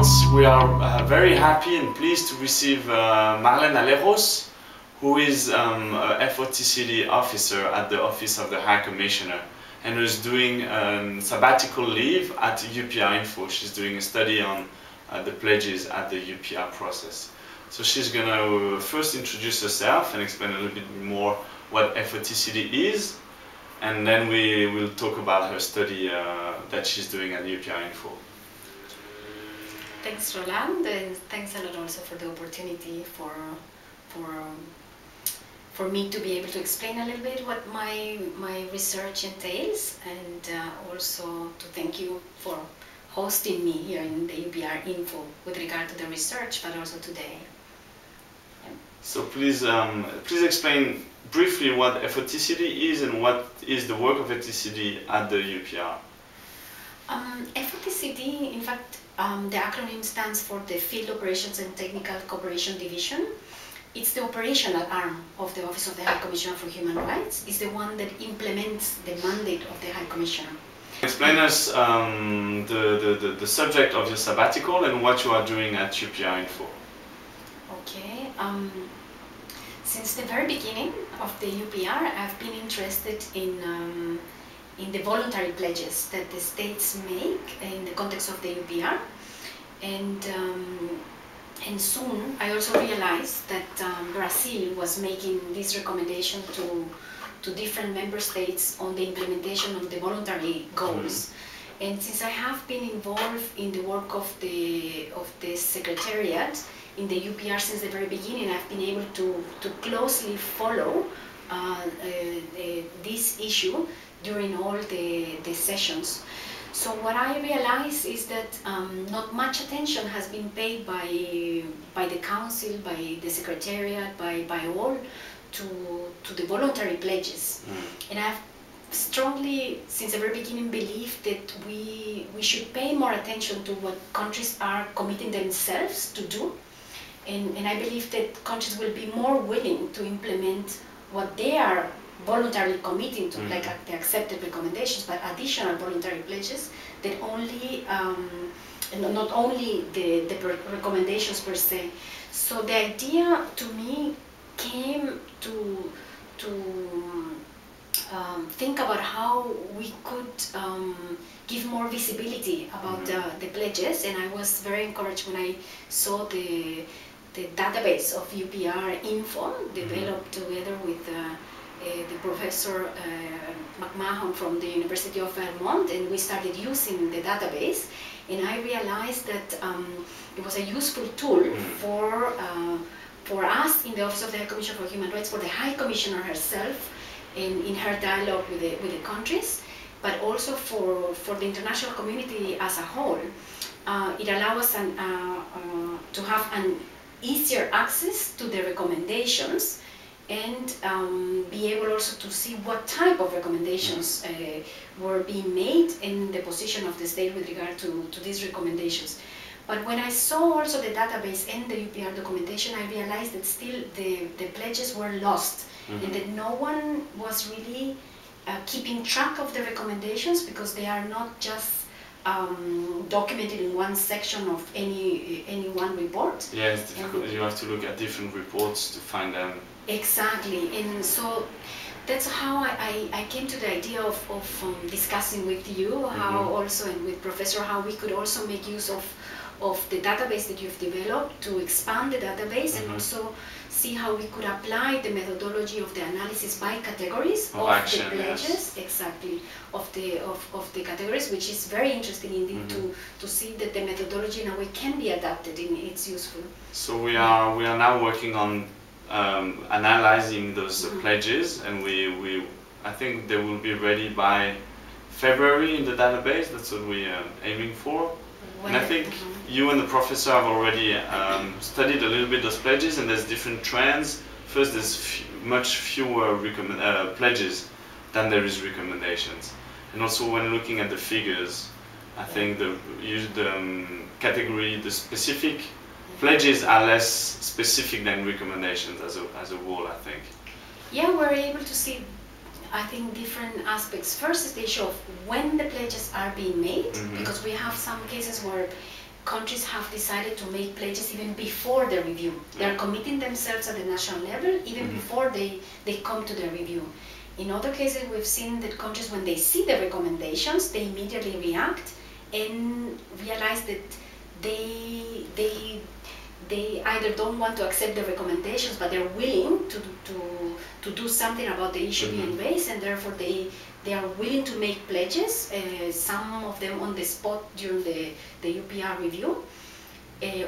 months, we are very happy and pleased to receive Marlene Alejos, who is a FOTCD officer at the Office of the High Commissioner and who is doing sabbatical leave at UPR Info. She's doing a study on the pledges at the UPR process. So she's going to first introduce herself and explain a little bit more what FOTCD is, and then we will talk about her study that she's doing at UPR Info. Thanks, Roland, and thanks a lot also for the opportunity for me to be able to explain a little bit what my research entails, and also to thank you for hosting me here in the UPR Info with regard to the research, but also today. Yeah. So please explain briefly what FOTCD is and what is the work of FOTCD at the UPR. FOTCD, in fact, the acronym stands for the Field Operations and Technical Cooperation Division. It's the operational arm of the Office of the High Commissioner for Human Rights. It's the one that implements the mandate of the High Commissioner. Explain us the subject of your sabbatical and what you are doing at UPR Info. Okay. Since the very beginning of the UPR, I've been interested in the voluntary pledges that the states make in the context of the UPR, and soon I also realized that Brazil was making this recommendation to different member states on the implementation of the voluntary goals. And since I have been involved in the work of the Secretariat in the UPR since the very beginning, I've been able to closely follow this issue during all the sessions. So what I realize is that not much attention has been paid by the Council, by the Secretariat, by all to the voluntary pledges. And I've strongly, since the very beginning, believed that we should pay more attention to what countries are committing themselves to do. And I believe that countries will be more willing to implement what they are voluntarily committing to, like the accepted recommendations, but additional voluntary pledges that only, not only the recommendations per se. So the idea to me came to think about how we could give more visibility about the pledges, and I was very encouraged when I saw the database of UPR Info developed together with the professor McMahon from the University of Vermont, and we started using the database, and I realized that it was a useful tool for us in the Office of the High Commissioner for Human Rights, for the High Commissioner herself in her dialogue with the countries, but also for the international community as a whole. It allows us to have an easier access to the recommendations, and be able also to see what type of recommendations were being made and the position of the state with regard to these recommendations. But when I saw also the database and the UPR documentation, I realized that still the pledges were lost, and that no one was really keeping track of the recommendations, because they are not just documented in one section of any one report. Yeah, it's difficult. You have to look at different reports to find them. Exactly, and so that's how I came to the idea of discussing with you, how also, and with Professor, how we could also make use of the database that you've developed to expand the database, and also see how we could apply the methodology of the analysis by categories of action, the pledges, exactly, of the categories, which is very interesting indeed to see that the methodology in a way can be adapted and it's useful. So we are now working on analyzing those pledges, and I think they will be ready by February in the database. That's what we are aiming for. And I think you and the professor have already studied a little bit those pledges, and there's different trends. First, there's much fewer pledges than there is recommendations. And also when looking at the figures, I think the category, the specific pledges are less specific than recommendations as a whole, I think. Yeah, we're able to see, I think, different aspects. First is the issue of when the pledges are being made, because we have some cases where countries have decided to make pledges even before the review. They are committing themselves at the national level even before they come to the review. In other cases, we've seen that countries, when they see the recommendations, they immediately react and realize that they either don't want to accept the recommendations, but they're willing to do something about the issue being raised, and therefore they are willing to make pledges, some of them on the spot during the UPR review.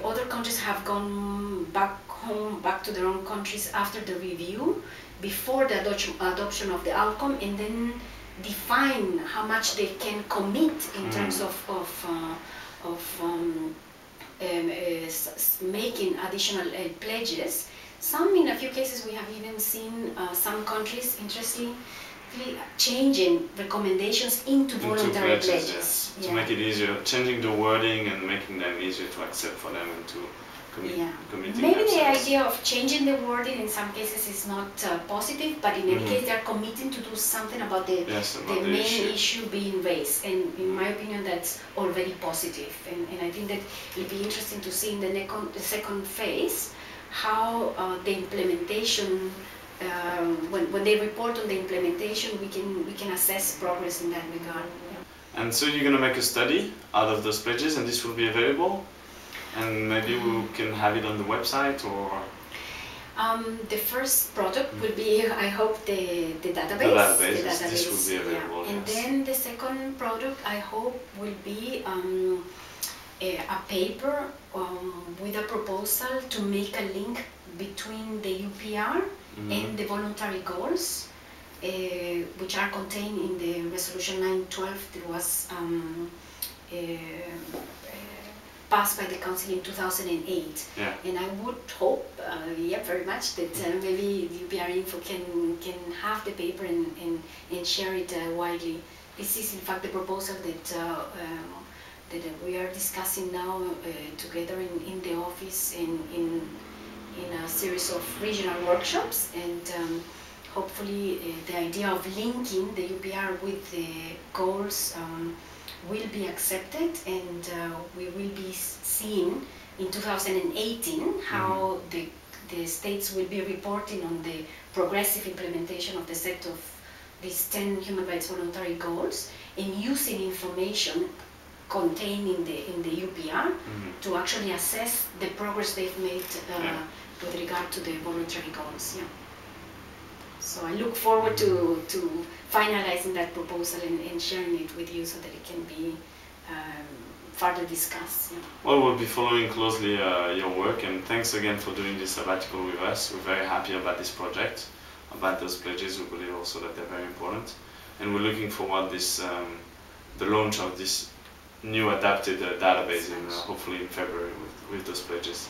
Other countries have gone back home, back to their own countries after the review, before the adoption of the outcome, and then define how much they can commit in terms of making additional pledges. Some, in a few cases, we have even seen some countries, interestingly, changing recommendations into voluntary pledges. Yes. To make it easier, changing the wording and making them easier to accept for them and to commit. Maybe the idea of changing the wording in some cases is not positive, but in any case they are committing to do something about the main issue being raised, and in my opinion that's already positive, and I think that it'll be interesting to see in the second phase how the implementation, when they report on the implementation, we can assess progress in that regard. And so you're going to make a study out of those pledges, and this will be available? And maybe we can have it on the website, or? The first product will be, I hope, the database. The database. This will be available, And then the second product, I hope, will be a paper with a proposal to make a link between the UPR and the voluntary goals, which are contained in the Resolution 912 that was passed by the Council in 2008. And I would hope, very much, that maybe the UPR Info can have the paper and share it widely. This is in fact the proposal that we are discussing now together in the office in a series of regional workshops, and hopefully the idea of linking the UPR with the goals will be accepted, and we will be seeing in 2018 how the states will be reporting on the progressive implementation of the set of these 10 human rights voluntary goals, and using information contained in the UPR to actually assess the progress they've made with regard to the voluntary goals. So I look forward to finalizing that proposal and sharing it with you so that it can be further discussed. Well, we'll be following closely your work, and thanks again for doing this sabbatical with us. We're very happy about this project, about those pledges. We believe also that they're very important, and we're looking forward the launch of this new adapted database hopefully in February with those pledges.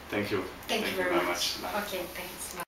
Thank you. Thank you very much. Bye. Okay, thanks. Bye.